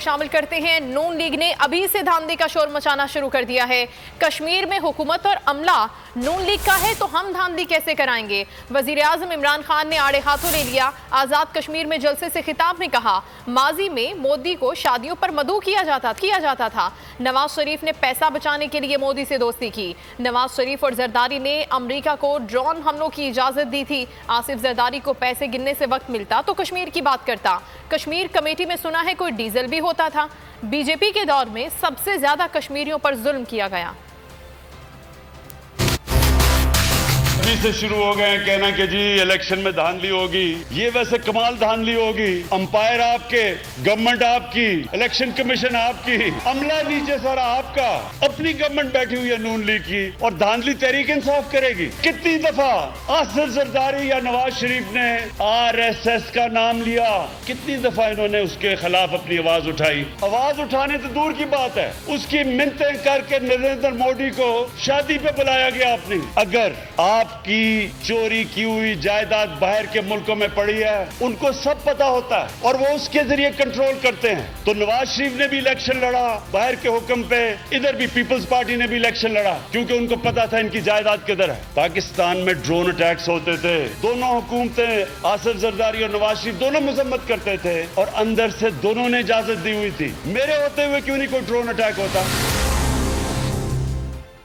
खबर शामिल करते हैं। नून लीग ने अभी से धांधली का शोर मचाना शुरू कर दिया है। कश्मीर में हुकूमत और अमला नून लीग का है तो हम धांधली कैसे कराएंगे। वजीर आजम इमरान खान ने आड़े हाथों ले लिया। आजाद कश्मीर में जलसे से खिताब में कहा, माजी में मोदी को शादियों पर मदऊ किया जाता था। नवाज शरीफ ने पैसा बचाने के लिए मोदी से दोस्ती की। नवाज शरीफ और जरदारी ने अमेरिका को ड्रोन हमलों की इजाजत दी थी। आसिफ जरदारी को पैसे गिनने से वक्त मिलता तो कश्मीर की बात करता। कश्मीर कमेटी में सुना है कोई डीजल भी होता था। बीजेपी के दौर में सबसे ज्यादा कश्मीरियों पर जुल्म किया गया। अभी से शुरू हो गए हैं कहना कि जी इलेक्शन में धांधली होगी। ये वैसे कमाल धांधली होगी। अंपायर आपके, गवर्नमेंट आपकी, इलेक्शन कमीशन आपकी, अमला नीचे सारा आपका, अपनी गवर्नमेंट बैठी हुई है नून लीग की, और धांधली तहरीक इंसाफ करेगी। कितनी दफा आसिफ जरदारी या नवाज शरीफ ने RSS का नाम लिया, कितनी दफा इन्होंने उसके खिलाफ अपनी आवाज उठाई। आवाज उठाने तो दूर की बात है, उसकी मिन्नतें करके नरेंद्र मोदी को शादी पे बुलाया गया आपने। अगर आपकी चोरी की हुई जायदाद बाहर के मुल्कों में पड़ी है, उनको सब पता होता है और वो उसके जरिए कंट्रोल करते हैं। तो नवाज शरीफ ने भी इलेक्शन लड़ा बाहर के हुक्म पे, इधर भी पीपल्स पार्टी ने भी इलेक्शन लड़ा, क्योंकि उनको पता था इनकी जायदाद किधर है। पाकिस्तान में ड्रोन अटैक्स होते थे, दोनों हुकूमतें आसिफ जरदारी और नवाज शरीफ दोनों मजम्मत करते थे और अंदर से दोनों ने इजाजत दी हुई थी। मेरे होते हुए क्यों नहीं कोई ड्रोन अटैक होता।